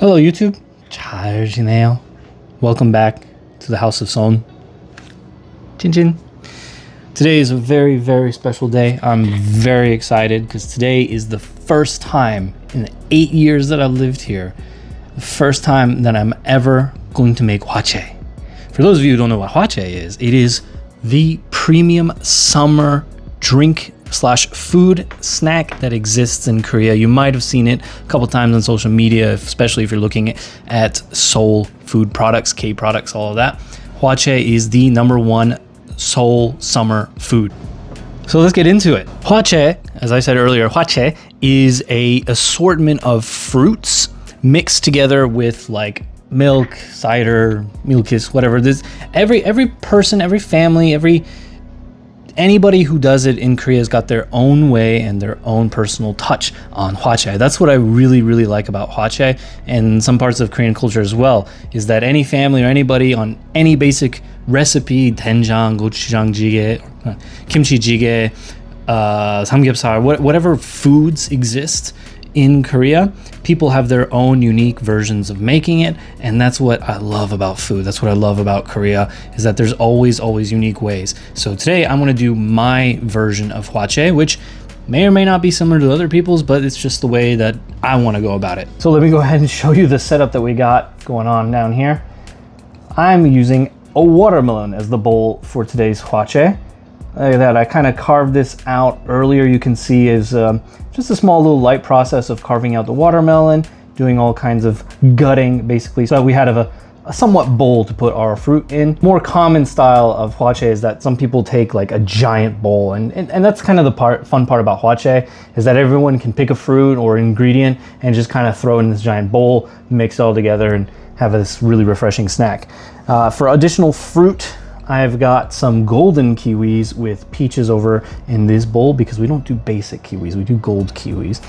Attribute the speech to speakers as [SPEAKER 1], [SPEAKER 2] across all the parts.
[SPEAKER 1] Hello YouTube, 잘 지내요? Welcome back to the House of Seoul. Chin chin. Today is a very, very special day. I'm very excited because today is the first time in the 8 years that I've lived here, the first time that I'm ever going to make hwachae. For those of you who don't know what hwachae is, it is the premium summer drink / food snack that exists in Korea. You might have seen it a couple times on social media, especially if you're looking at Seoul food products, K products, all of that. Hwachae is the #1 Seoul summer food. So let's get into it. Hwachae, as I said earlier, hwachae is a assortment of fruits mixed together with like milk, cider, milkis, whatever. There's every person, every family, anybody who does it in Korea has got their own way and their own personal touch on hwachae. That's what I really, really like about hwachae and some parts of Korean culture as well, is that any family or anybody on any basic recipe, 된장, gochujang jjigae, kimchi jjigae, samgyeopsal, whatever foods exist in Korea, people have their own unique versions of making it, and that's what I love about food. That's what I love about Korea, is that there's always unique ways. So today I'm going to do my version of hwachae, which may or may not be similar to other people's, but it's just the way that I want to go about it. So let me go ahead and show you the setup that we got going on down here. I'm using a watermelon as the bowl for today's hwachae. Look at that, I kind of carved this out earlier. You can see is just a small little light process of carving out the watermelon, doing all kinds of gutting basically. So we had a somewhat bowl to put our fruit in. More common style of hwachae is that some people take like a giant bowl, and that's kind of the fun part about hwachae, is that everyone can pick a fruit or ingredient and just kind of throw it in this giant bowl, mix it all together and have this really refreshing snack. For additional fruit, I've got some golden kiwis with peaches over in this bowl because we don't do basic kiwis, we do gold kiwis.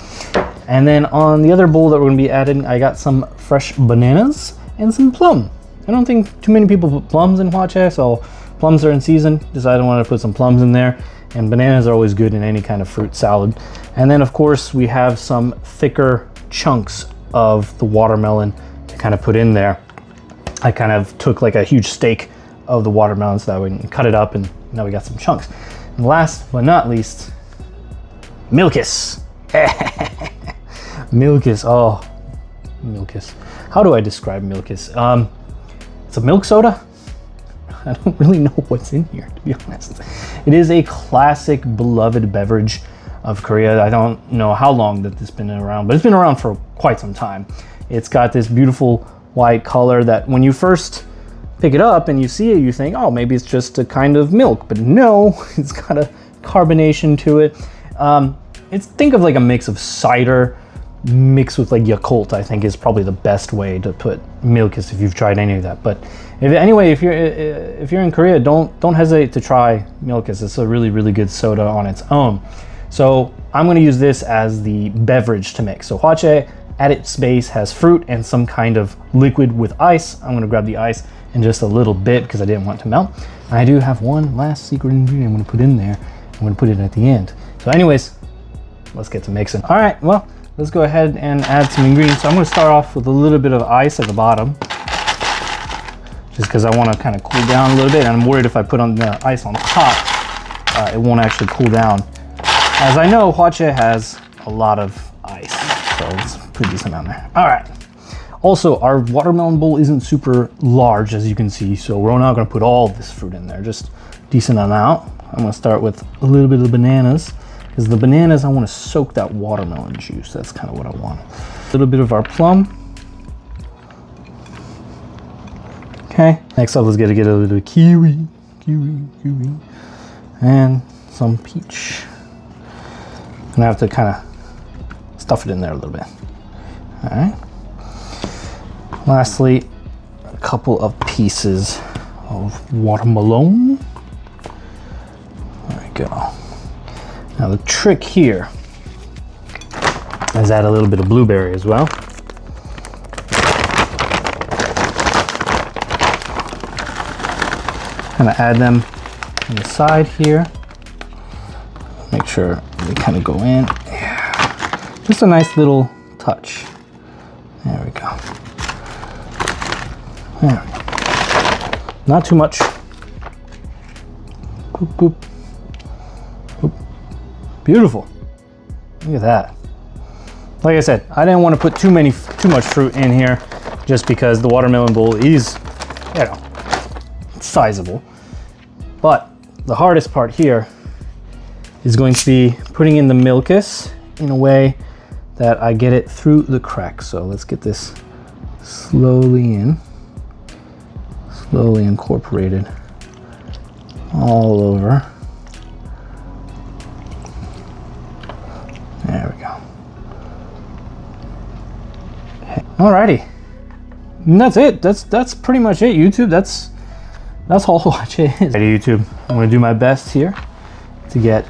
[SPEAKER 1] And then on the other bowl that we're going to be adding, I got some fresh bananas and some plum. I don't think too many people put plums in hwachae, so plums are in season. Decided I wanted to put some plums in there, and bananas are always good in any kind of fruit salad. And then of course we have some thicker chunks of the watermelon to kind of put in there. I kind of took like a huge steak of the watermelon so that we can cut it up, and now we got some chunks. And last but not least, milkis. Milkis, oh, milkis. How do I describe milkis? It's a milk soda. I don't really know what's in here, to be honest. It is a classic, beloved beverage of Korea. I don't know how long that this has been around, but it's been around for quite some time. It's got this beautiful white color that when you first pick it up and you see it, you think, oh, maybe it's just a kind of milk, but no, it's got a carbonation to it. Think of like a mix of cider mixed with like Yakult, I think is probably the best way to put milkis if you've tried any of that. But if you're in Korea, don't hesitate to try milkis. It's a really, really good soda on its own. So I'm going to use this as the beverage to mix. So hwachae at its base has fruit and some kind of liquid with ice. I'm going to grab the ice in just a little bit because I didn't want it to melt. I do have one last secret ingredient I'm going to put in there. I'm going to put it at the end. So anyways, let's get to mixing. All right, well, let's go ahead and add some ingredients. So I'm going to start off with a little bit of ice at the bottom, just because I want to kind of cool down a little bit. And I'm worried if I put on the ice on top, it won't actually cool down. As I know, hwachae has a lot of ice, so it's a pretty decent amount there. All right. Also, our watermelon bowl isn't super large, as you can see, so we're not going to put all this fruit in there, just decent amount. I'm going to start with a little bit of bananas, because the bananas, I want to soak that watermelon juice. That's kind of what I want. A little bit of our plum. Okay, next up, let's get a little kiwi, and some peach. And I have to kind of stuff it in there a little bit. All right. Lastly, a couple of pieces of watermelon. There we go. Now the trick here is add a little bit of blueberry as well. Kind of add them on the side here. Make sure they kind of go in. Yeah. Just a nice little touch. There we go. go. There we go. Not too much. Boop, boop. Boop. Beautiful. Look at that. Like I said, I didn't want to put too much fruit in here just because the watermelon bowl is, you know, sizable. But the hardest part here is going to be putting in the milkus in a way that I get it through the cracks. So let's get this slowly incorporated all over. There we go. Alrighty, and that's it. That's pretty much it, YouTube. That's all Hwachae is. Alrighty, YouTube, I'm gonna do my best here to get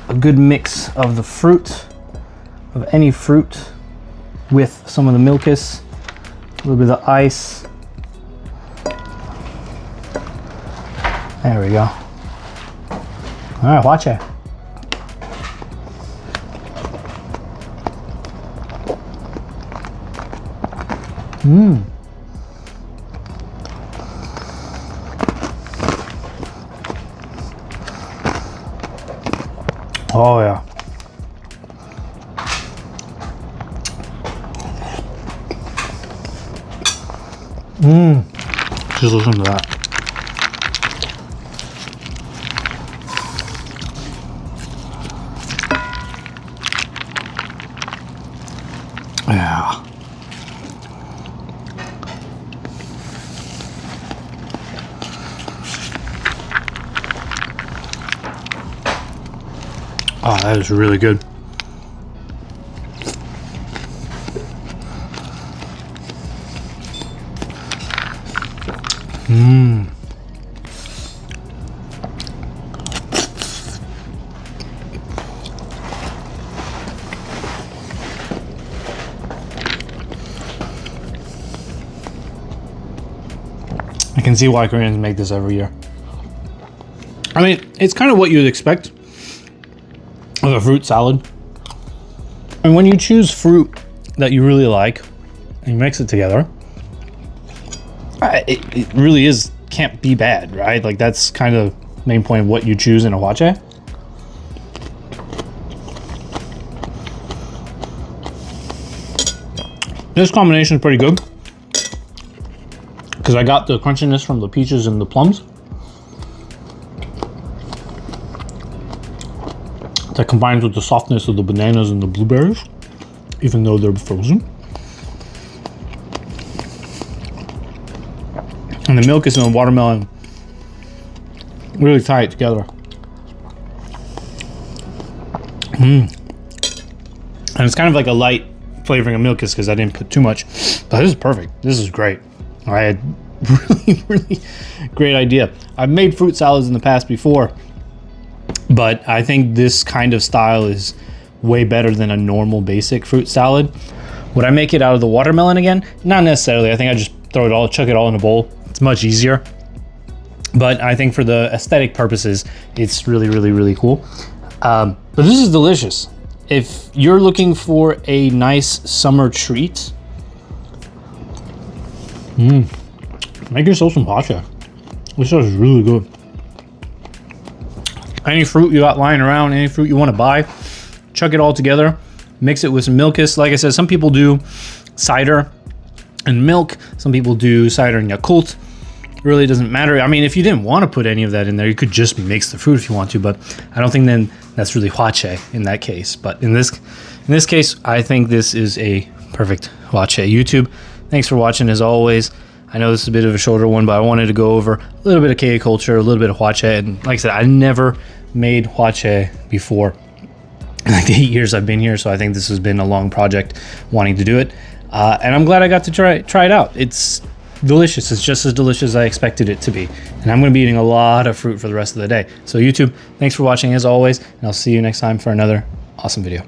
[SPEAKER 1] a good mix of the fruit, of any fruit, with some of the milkus, a little bit of the ice. There we go. All right, Hwachae. Oh yeah. Just listen to that. Yeah. Oh, that is really good. I can see why Koreans make this every year. I mean, it's kind of what you'd expect of a fruit salad. And when you choose fruit that you really like and you mix it together, it really can't be bad, right? Like, that's kind of the main point of what you choose in a Hwachae. This combination is pretty good because I got the crunchiness from the peaches and the plums that combines with the softness of the bananas and the blueberries, even though they're frozen. And the milkus and the watermelon really tie it together. And it's kind of like a light flavoring of milkus because I didn't put too much. But this is perfect. This is great. I had really great idea. I've made fruit salads in the past before, but I think this kind of style is way better than a normal basic fruit salad. Would I make it out of the watermelon again? Not necessarily. I think I just chuck it all in a bowl. It's much easier. But I think for the aesthetic purposes, it's really cool. But this is delicious. If you're looking for a nice summer treat, make yourself some Hwachae. This stuff is really good. Any fruit you got lying around, any fruit you want to buy, chuck it all together, mix it with some milkus. Like I said, some people do cider and milk. Some people do cider and Yakult. It really doesn't matter. I mean, if you didn't want to put any of that in there, you could just mix the fruit if you want to, but I don't think then that's really Hwachae in that case. But in this case, I think this is a perfect Hwachae. YouTube, thanks for watching as always. I know this is a bit of a shorter one, but I wanted to go over a little bit of K culture, a little bit of Hwachae, and like I said, I never made Hwachae before in like the 8 years I've been here, so I think this has been a long project wanting to do it. And I'm glad I got to try it out. It's delicious. It's just as delicious as I expected it to be. And I'm going to be eating a lot of fruit for the rest of the day. So YouTube, thanks for watching as always, and I'll see you next time for another awesome video.